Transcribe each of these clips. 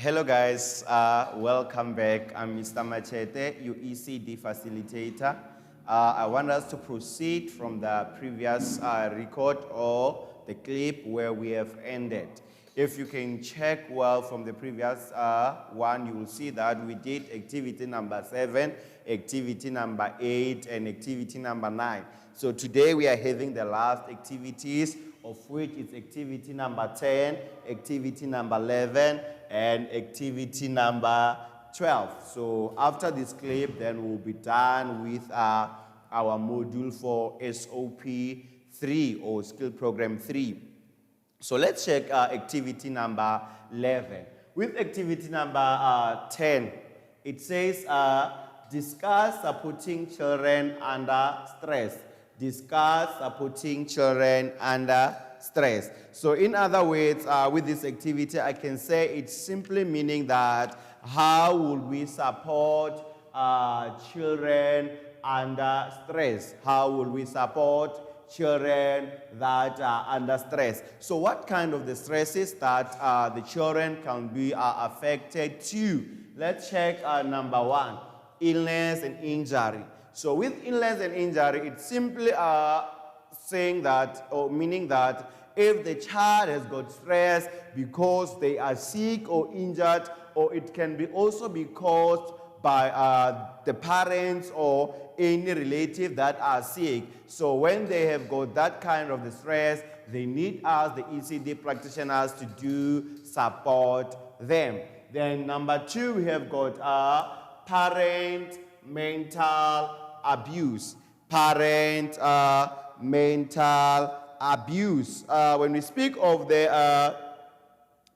Hello guys, welcome back. I'm Mr. Machete, your ECD facilitator. I want us to proceed from the previous record or the clip where we have ended. If you can check well from the previous one, you will see that we did activity number 7, activity number 8, and activity number 9. So today we are having the last activities, of which is activity number 10, activity number 11, and activity number 12. So after this clip, then we'll be done with our module for SOP 3 or Skill Program 3. So let's check activity number 11. With activity number 10, it says discuss supporting children under stress. Discuss supporting children under stress. So in other words, with this activity, I can say it's simply meaning that how will we support children under stress? How will we support children that are under stress? So what kind of the stresses that the children can be affected to? Let's check number 1, illness and injury. So with illness and injury, it's simply saying that, or meaning that if the child has got stress because they are sick or injured, or it can be also be caused by the parents or any relative that are sick. So when they have got that kind of the stress, they need us, the ECD practitioners, to do support them. Then number 2, we have got parent mental abuse. Parent mental abuse. When we speak of the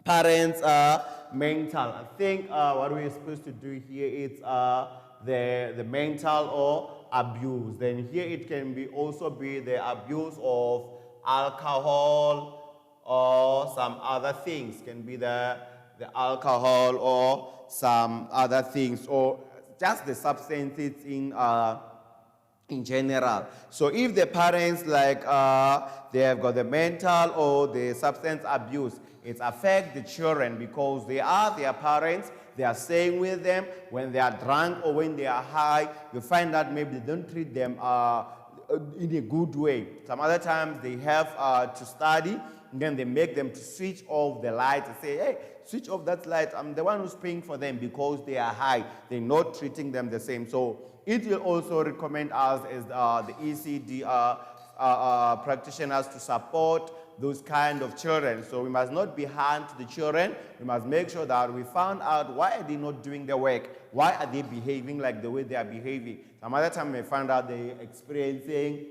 parents mental, I think what we're supposed to do here is the mental or abuse. Then here it can be also be the abuse of alcohol or some other things. Can be the alcohol or some other things, or just the substances in general. So if the parents they have got the mental or the substance abuse, it affects the children because they are their parents, they are staying with them. When they are drunk or when they are high, you find that maybe they don't treat them in a good way. Some other times they have to study, and then they make them to switch off the light and say, hey, switch off that light. I'm the one who's paying for them because they are high. They're not treating them the same. So it will also recommend us as the ECD practitioners to support those kind of children. So we must not be hard to the children. We must make sure that we found out why are they not doing their work? Why are they behaving like the way they are behaving? Some other time we find out they're experiencing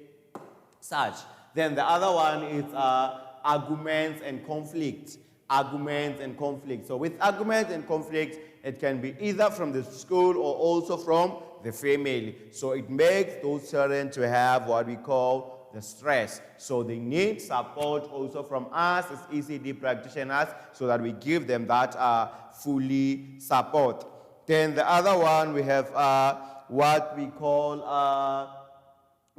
such. Then the other one is arguments and conflict. Arguments and conflict. So with arguments and conflict, it can be either from the school or also from the family. So it makes those children to have what we call the stress. So they need support also from us as ECD practitioners so that we give them that fully support. Then the other one, we have what we call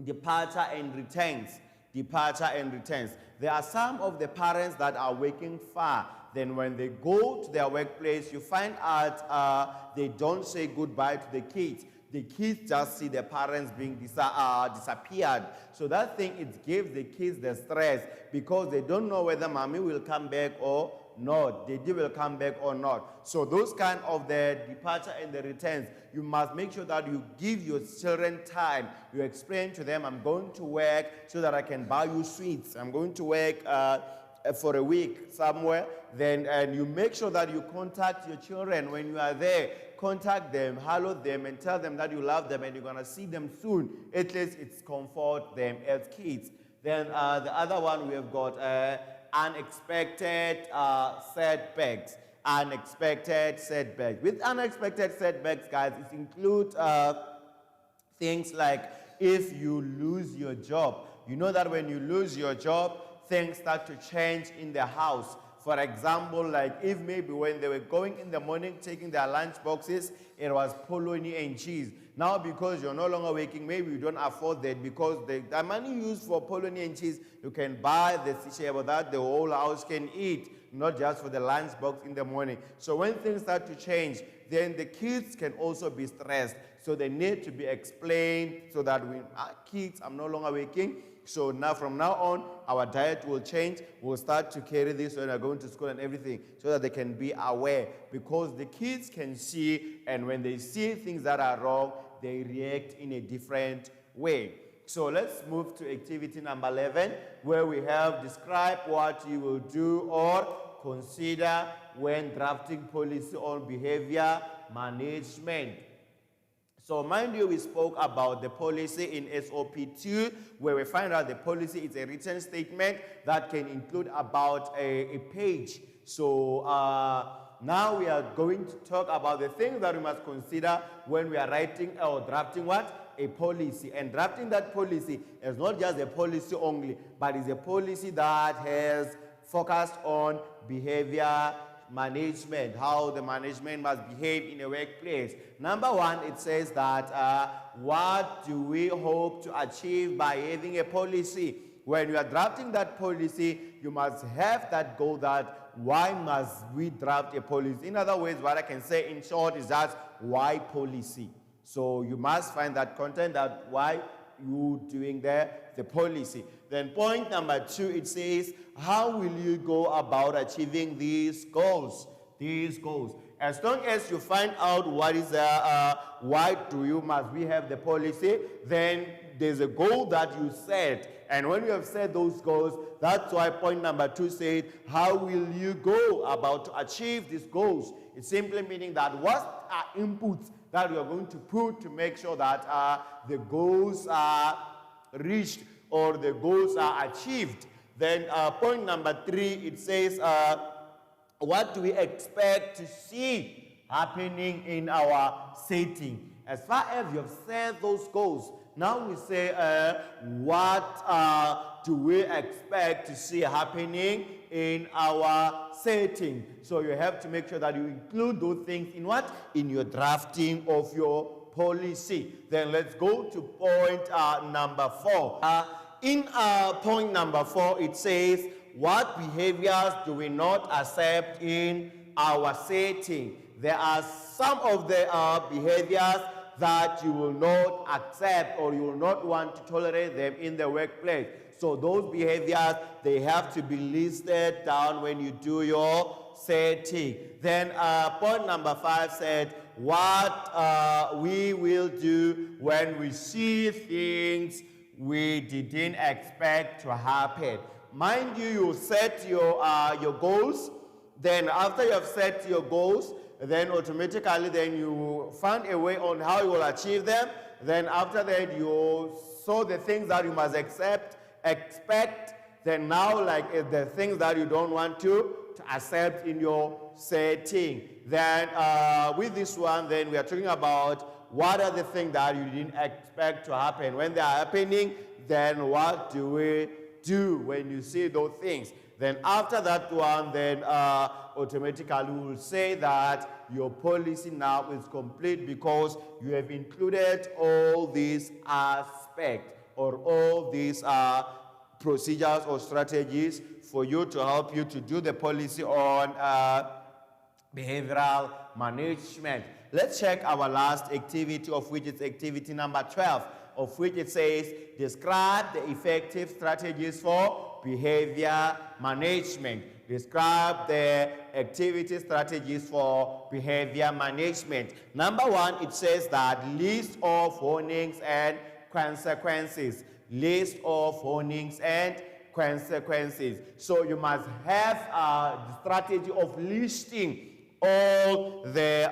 departure and returns. Departure and returns. There are some of the parents that are working far. Then when they go to their workplace, you find out they don't say goodbye to the kids. The kids just see their parents being disappeared. So that thing, it gives the kids the stress because they don't know whether mommy will come back or not. Daddy will come back or not. So those kind of the departure and the returns, you must make sure that you give your children time. You explain to them, I'm going to work so that I can buy you sweets. I'm going to work for a week somewhere. Then and you make sure that you contact your children when you are there. Contact them, hello them, and tell them that you love them and you're going to see them soon. At least it's comfort them as kids. Then the other one, we have got unexpected setbacks. Unexpected setbacks. With unexpected setbacks, guys, it includes things like if you lose your job. You know that when you lose your job, things start to change in the house. For example, like if maybe when they were going in the morning taking their lunch boxes, it was polony and cheese. Now because you're no longer working, maybe you don't afford that because the money used for polony and cheese, you can buy the sishebo that the whole house can eat, not just for the lunch box in the morning. So when things start to change, then the kids can also be stressed. So they need to be explained so that when kids, I'm no longer working. So now from now on, our diet will change. We'll start to carry this when we're going to school and everything so that they can be aware. Because the kids can see, and when they see things that are wrong, they react in a different way. So let's move to activity number 11, where we have describe what you will do or consider when drafting policy on behavior management. So mind you, we spoke about the policy in SOP 2, where we find out the policy is a written statement that can include about a page. So now we are going to talk about the things that we must consider when we are writing or drafting what? A policy. And drafting that policy is not just a policy only, but is a policy that has focused on behavior management, how the management must behave in a workplace. Number one, it says that what do we hope to achieve by having a policy? When you are drafting that policy, you must have that goal that why must we draft a policy? In other words, what I can say in short is that why policy? So you must find that content that why you doing the policy. Then point number 2, it says, how will you go about achieving these goals? These goals. As long as you find out what is why must we have the policy, then there's a goal that you set. And when you have set those goals, that's why point number 2 said, how will you go about to achieve these goals? It's simply meaning that what are inputs that you are going to put to make sure that the goals are reached or the goals are achieved. Then point number 3, it says, what do we expect to see happening in our setting? As far as you have set those goals, now we say, what do we expect to see happening in our setting? So you have to make sure that you include those things in what? In your drafting of your policy. Then let's go to point number 4. In point number 4, it says, what behaviors do we not accept in our setting? There are some of the behaviors that you will not accept or you will not want to tolerate them in the workplace. So those behaviors, they have to be listed down when you do your setting. Then point number 5 said, what we will do when we see things we didn't expect to happen. Mind you, you set your goals. Then after you have set your goals, then automatically then you find a way on how you will achieve them. Then after that you saw the things that you must expect. Then now like the things that you don't want to accept in your setting. Then with this one, then we are talking about what are the things that you didn't expect to happen. When they are happening, then what do we do when you see those things? Then after that one, then automatically we will say that your policy now is complete because you have included all these aspects or all these procedures or strategies for you to help you to do the policy on behavioral management. Let's check our last activity, of which is activity number 12, of which it says, describe the effective strategies for behavior management. Describe the activity strategies for behavior management. Number 1, it says that list of warnings and consequences. List of warnings and consequences. So you must have the strategy of listing all the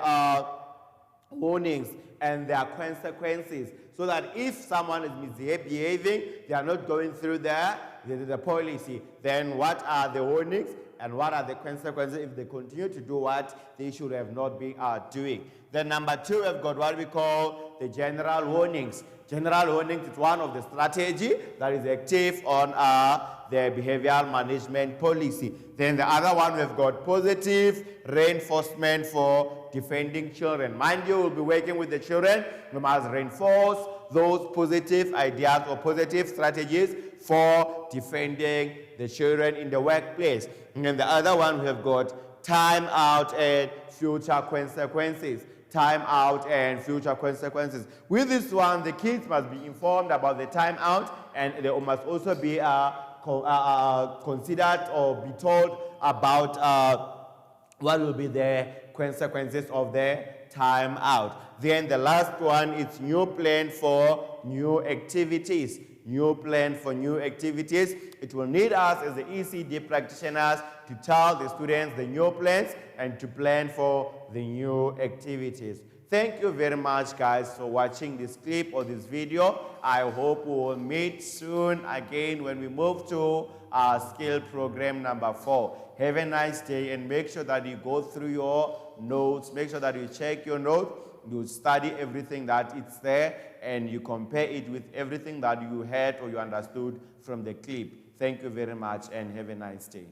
warnings and their consequences, so that if someone is misbehaving, they are not going through the the policy. Then what are the warnings and what are the consequences if they continue to do what they should have not been doing? Then number 2, we've got what we call the general warnings. General warnings is one of the strategy that is active on the behavioral management policy. Then the other one, we've got positive reinforcement for defending children. Mind you, we'll be working with the children. We must reinforce those positive ideas or positive strategies for defending the children in the workplace. And then the other one, we have got time out and future consequences. Time out and future consequences. With this one, the kids must be informed about the time out, and they must also be considered or be told about what will be the consequences of the time out. Then the last one is new plan for new activities. New plan for new activities. It will need us as the ECD practitioners to tell the students the new plans and to plan for the new activities. Thank you very much, guys, for watching this clip or this video. I hope we will meet soon again when we move to our skill program number 4. Have a nice day, and make sure that you go through your notes. Make sure that you check your notes. You study everything that it's there, and you compare it with everything that you heard or you understood from the clip. Thank you very much, and have a nice day.